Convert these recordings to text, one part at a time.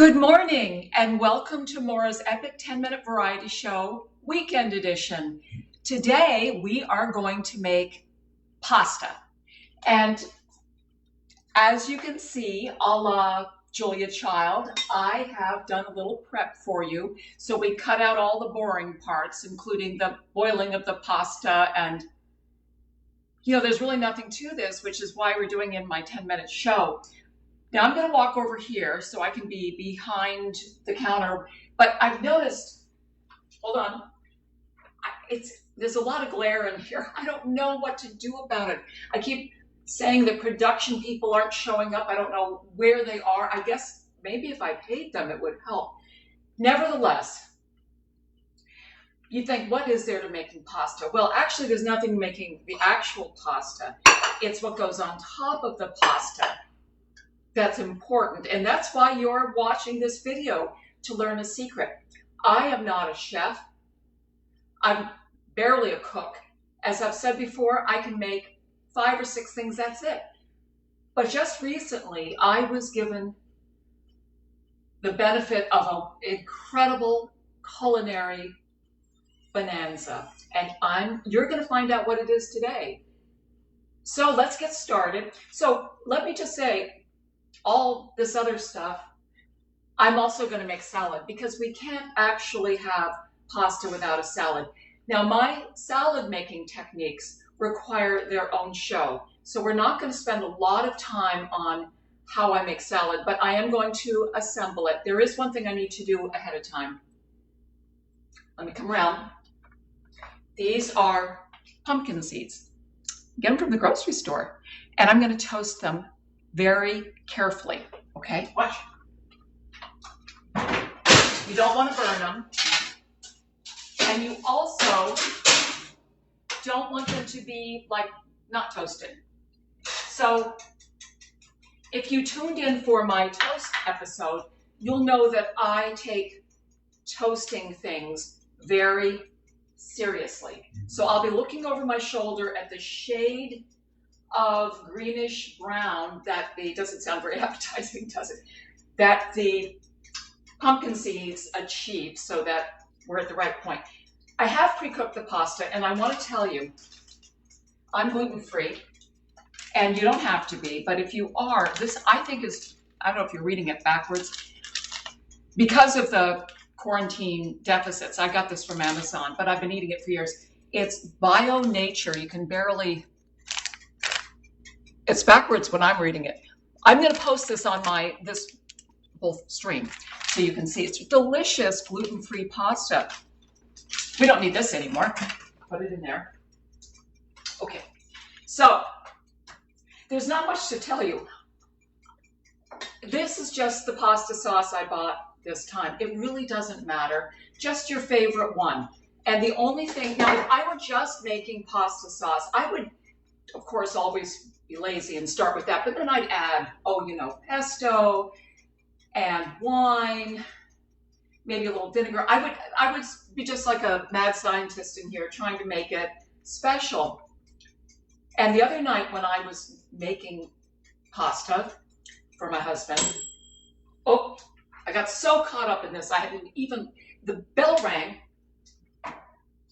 Good morning and welcome to Maura's Epic 10-Minute Variety Show, Weekend Edition. Today we are going to make pasta. And as you can see, a la Julia Child, I have done a little prep for you. So we cut out all the boring parts, including the boiling of the pasta. And, there's really nothing to this, which is why we're doing it in my 10-minute show. Now I'm going to walk over here so I can be behind the counter, but I've noticed, hold on, there's a lot of glare in here. I don't know what to do about it. I keep saying the production people aren't showing up. I don't know where they are. I guess maybe if I paid them, it would help. Nevertheless, you think, what is there to making pasta? Well, actually, there's nothing making the actual pasta. It's what goes on top of the pasta that's important, and that's why you're watching this video, to learn a secret. I am not a chef. I'm barely a cook. As I've said before, I can make 5 or 6 things, that's it. But just recently, I was given the benefit of an incredible culinary bonanza, and you're going to find out what it is today. So let's get started. So let me just say, all this other stuff, I'm also going to make salad because we can't actually have pasta without a salad. Now, my salad making techniques require their own show. So we're not going to spend a lot of time on how I make salad, but I am going to assemble it. There is one thing I need to do ahead of time. Let me come around. These are pumpkin seeds. Get them from the grocery store. And I'm going to toast them very carefully, okay? Watch. You don't want to burn them. And you also don't want them to be, not toasted. So if you tuned in for my toast episode, you'll know that I take toasting things very seriously. So I'll be looking over my shoulder at the shade of greenish brown doesn't sound very appetizing, does it? That the pumpkin seeds achieve, so that we're at the right point. I have pre-cooked the pasta, and I want to tell you, I'm gluten-free, and you don't have to be, but if you are, this I think is, I don't know if you're reading it backwards, because of the quarantine deficits. I got this from Amazon, but I've been eating it for years. It's Bio Nature. You can barely, it's backwards when I'm reading it. I'm going to post this on this whole stream so you can see. It's delicious gluten-free pasta. We don't need this anymore. Put it in there. Okay, so there's not much to tell you. This is just the pasta sauce I bought this time. It really doesn't matter. Just your favorite one. And the only thing, now if I were just making pasta sauce, I would, of course, always be lazy and start with that, but then I'd add, pesto and wine, maybe a little vinegar. I would be just like a mad scientist in here trying to make it special. And the other night when I was making pasta for my husband, I got so caught up in this, I hadn't even, the bell rang.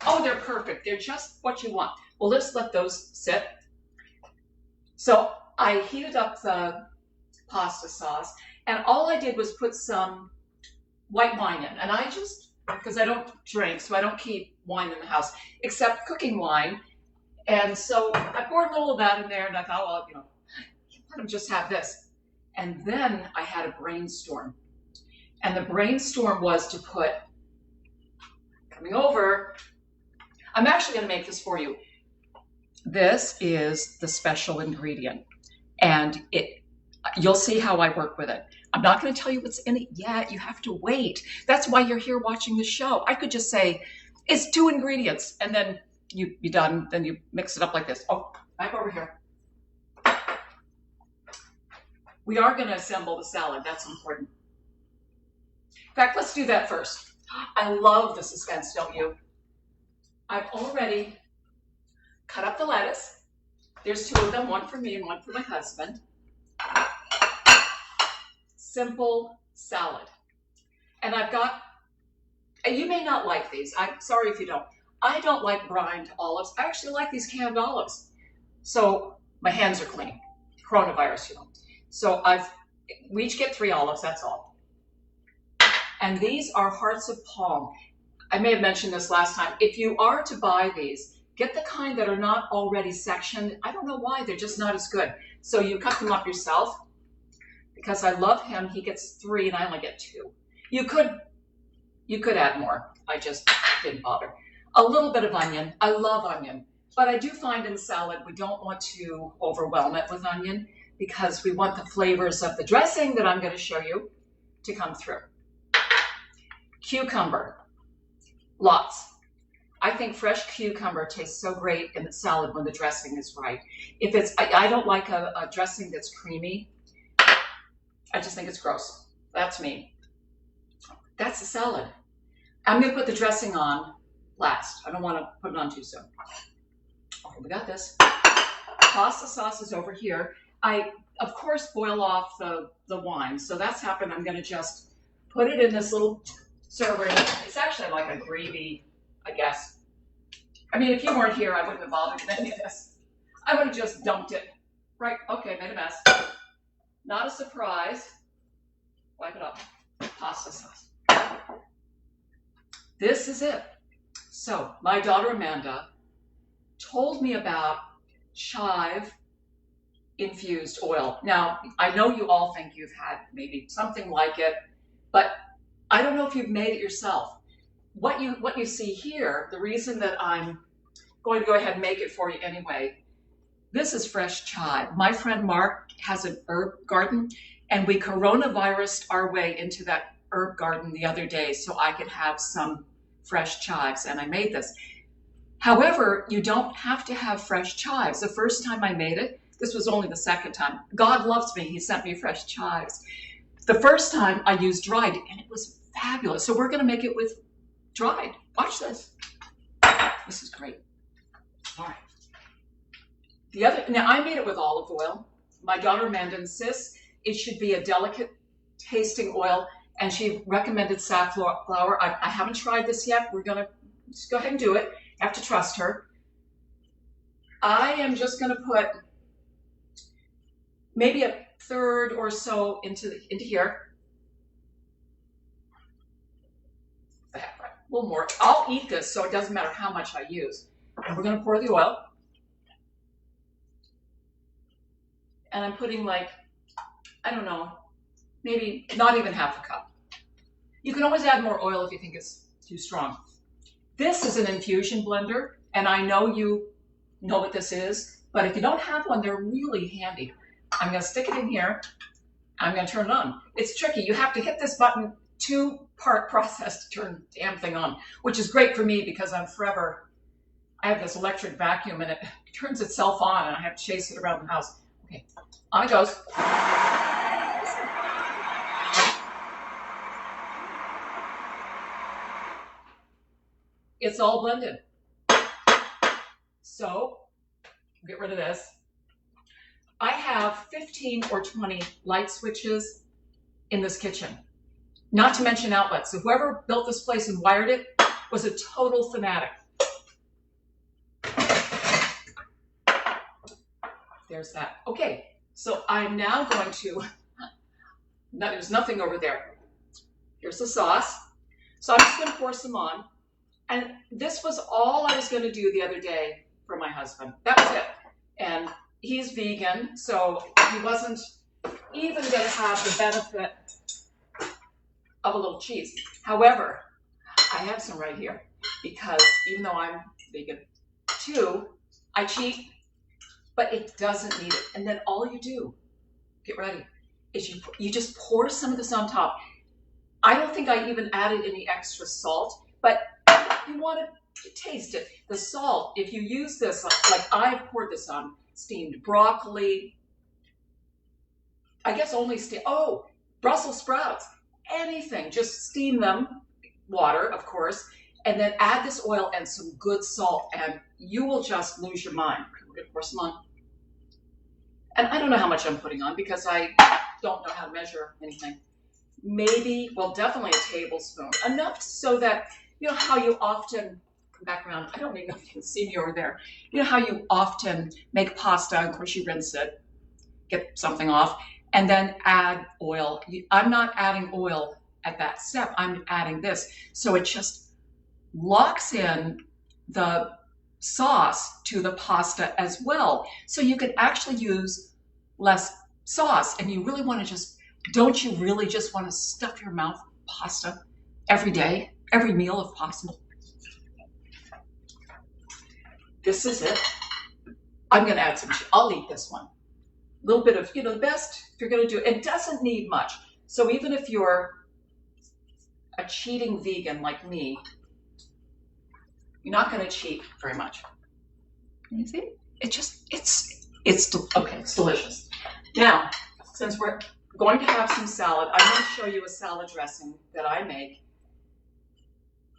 Oh, they're perfect. They're just what you want. Well, let's let those sit. So I heated up the pasta sauce, and all I did was put some white wine in. And I just, because I don't drink, so I don't keep wine in the house, except cooking wine. And so I poured a little of that in there, and I thought, well, let them just have this. And then I had a brainstorm. And the brainstorm was to put, coming over, I'm actually going to make this for you. This is the special ingredient, and you'll see how I work with it. I'm not going to tell you what's in it yet. You have to wait. That's why you're here watching the show. I could just say, it's 2 ingredients, and then you're done. Then you mix it up like this. Oh, back over here. We are going to assemble the salad. That's important. In fact, let's do that first. I love the suspense, don't you? I've already cut up the lettuce. There's 2 of them, one for me and one for my husband. Simple salad. And I've got, and you may not like these. I'm sorry if you don't. I don't like brined olives. I actually like these canned olives. So my hands are clean. Coronavirus, you know. So we each get 3 olives, that's all. And these are hearts of palm. I may have mentioned this last time. If you are to buy these, get the kind that are not already sectioned. I don't know why, they're just not as good. So you cut them up yourself. Because I love him, he gets 3 and I only get 2. You could add more. I just didn't bother. A little bit of onion. I love onion. But I do find in salad we don't want to overwhelm it with onion because we want the flavors of the dressing that I'm going to show you to come through. Cucumber. Lots. I think fresh cucumber tastes so great in the salad when the dressing is right. If it's, I don't like a dressing that's creamy. I just think it's gross. That's me. That's the salad. I'm going to put the dressing on last. I don't want to put it on too soon. Okay, we got this. Pasta sauce is over here. I, of course, boil off the wine. So that's happened. I'm going to just put it in this little serving. It's actually like a gravy, I guess. I mean, if you weren't here, I wouldn't have bothered with any of this. I would have just dumped it. Right, okay, made a mess. Not a surprise. Wipe it up. Pasta sauce. This is it. So, my daughter Amanda told me about chive infused oil. Now, I know you all think you've had maybe something like it, but I don't know if you've made it yourself. What you see here, the reason that I'm going to go ahead and make it for you anyway, this is fresh chive. My friend Mark has an herb garden, and we coronavirused our way into that herb garden the other day so I could have some fresh chives, and I made this. However, you don't have to have fresh chives. The first time I made it, this was only the second time. God loves me. He sent me fresh chives. The first time I used dried, and it was fabulous. So we're going to make it with dried. Watch this. This is great. All right. Now I made it with olive oil. My daughter Amanda insists it should be a delicate tasting oil, and she recommended safflower. I haven't tried this yet. We're going to just go ahead and do it. I have to trust her. I am just going to put maybe a third or so into here. A little more. I'll eat this, so it doesn't matter how much I use. And we're going to pour the oil. And I'm putting like, I don't know, maybe not even half a cup. You can always add more oil if you think it's too strong. This is an infusion blender, and I know you know what this is, but if you don't have one, they're really handy. I'm going to stick it in here. I'm going to turn it on. It's tricky. You have to hit this button, 2-part process to turn the damn thing on, which is great for me because I have this electric vacuum and it turns itself on and I have to chase it around the house. Okay, on it goes. It's all blended. So, get rid of this. I have 15 or 20 light switches in this kitchen, not to mention outlets. So whoever built this place and wired it was a total fanatic. There's that. Okay, so I'm now going to, there's nothing over there. Here's the sauce. So I'm just going to pour some on. And this was all I was going to do the other day for my husband. That was it. And he's vegan, so he wasn't even going to have the benefit of a little cheese. However, I have some right here because even though I'm vegan too, I cheat, but it doesn't need it. And then all you do, get ready, is you just pour some of this on top. I don't think I even added any extra salt, but you want to taste it. The salt, if you use this, like I've poured this on steamed broccoli, I guess only Brussels sprouts, anything, just steam them, water, of course, and then add this oil and some good salt, and you will just lose your mind. We're going to pour some on. And I don't know how much I'm putting on because I don't know how to measure anything. maybe, well, definitely a tablespoon, enough so that, you know how you often, come back around, I don't even know if you can see me over there. You know how you often make pasta, of course you rinse it, get something off, and then add oil. I'm not adding oil at that step, I'm adding this. So it just locks in the sauce to the pasta as well. So you can actually use less sauce, and you really want to just, don't you really just want to stuff your mouth with pasta every day, every meal if possible? This is it. I'm going to add some, I'll eat this one. A little bit of, the best if you're going to do it. It doesn't need much. So even if you're a cheating vegan like me, you're not going to cheat very much. You see? It's okay, it's delicious. Now, since we're going to have some salad, I'm going to show you a salad dressing that I make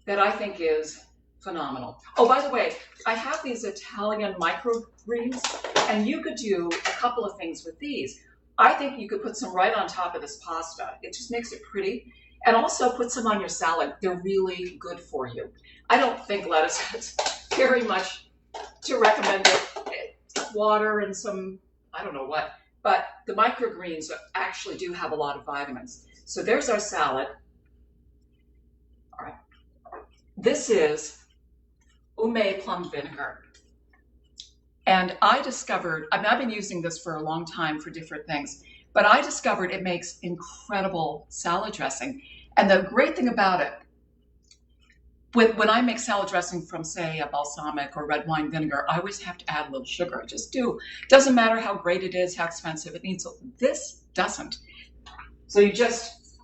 that I think is phenomenal. Oh, by the way, I have these Italian microgreens, and you could do a couple of things with these. I think you could put some right on top of this pasta. It just makes it pretty. And also put some on your salad. They're really good for you. I don't think lettuce is very much to recommend it. It's water and some, I don't know what, but the microgreens actually do have a lot of vitamins. So there's our salad. All right. This is Umé plum vinegar. And I discovered, I mean, I've been using this for a long time for different things, but I discovered it makes incredible salad dressing. And the great thing about it, when I make salad dressing from, say, a balsamic or red wine vinegar, I always have to add a little sugar. I just do. Doesn't matter how great it is, how expensive it needs. This doesn't. So you just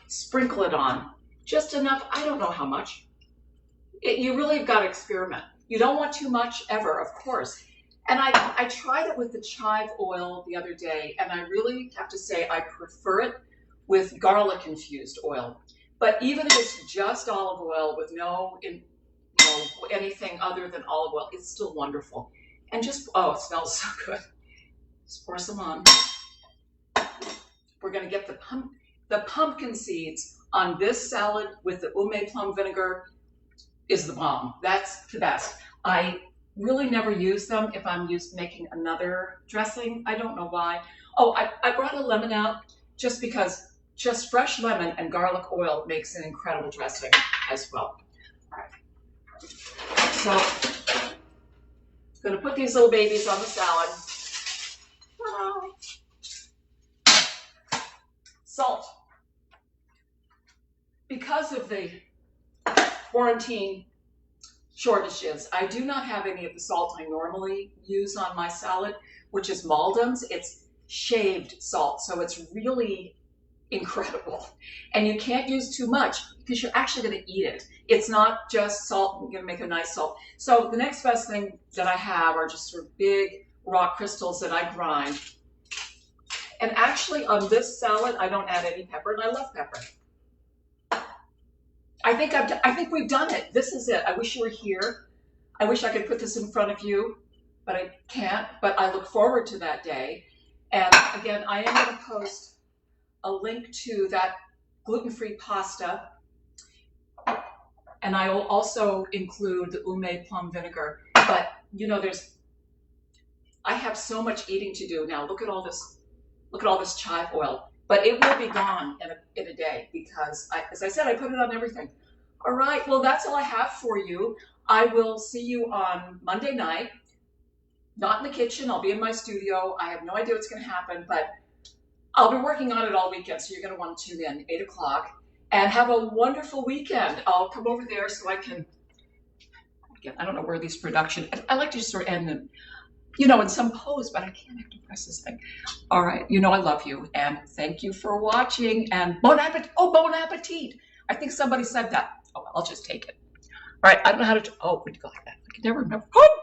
sprinkle it on. Just enough. I don't know how much. You really have got to experiment. You don't want too much ever, of course. And I tried it with the chive oil the other day, and I really have to say I prefer it with garlic infused oil. But even if it's just olive oil with no anything other than olive oil, it's still wonderful. And just, oh, it smells so good. Just pour some on. We're going to get the pumpkin seeds on this salad with the Umé plum vinegar is the bomb. That's the best. I really never use them if I'm making another dressing. I don't know why. Oh, I brought a lemon out just because just fresh lemon and garlic oil makes an incredible dressing as well. All right. So I'm going to put these little babies on the salad. Salt. Because of the quarantine shortages, I do not have any of the salt I normally use on my salad, which is Maldon's. It's shaved salt, so it's really incredible. And you can't use too much because you're actually going to eat it. It's not just salt, you're going to make a nice salt. So the next best thing that I have are just sort of big rock crystals that I grind. And actually on this salad, I don't add any pepper, and I love pepper. I think we've done it. This is it. I wish you were here. I wish I could put this in front of you, but I can't. But I look forward to that day. And again, I am going to post a link to that gluten-free pasta. And I will also include the Umé plum vinegar. But I have so much eating to do now. Look at all this chive oil. But it will be gone in a day because, as I said, I put it on everything. All right, well, that's all I have for you. I will see you on Monday night. Not in the kitchen. I'll be in my studio. I have no idea what's going to happen, but I'll be working on it all weekend, so you're going to want to tune in 8 o'clock. And have a wonderful weekend. I'll come over there so I can, again, I don't know where these production, I like to just sort of end them, in some pose, but I can't have to press this thing. All right, I love you, and thank you for watching, and bon appetit. Oh, bon appetit. I think somebody said that. Oh, I'll just take it. All right, I don't know how to, oh, we go like that. I can never remember. Oh!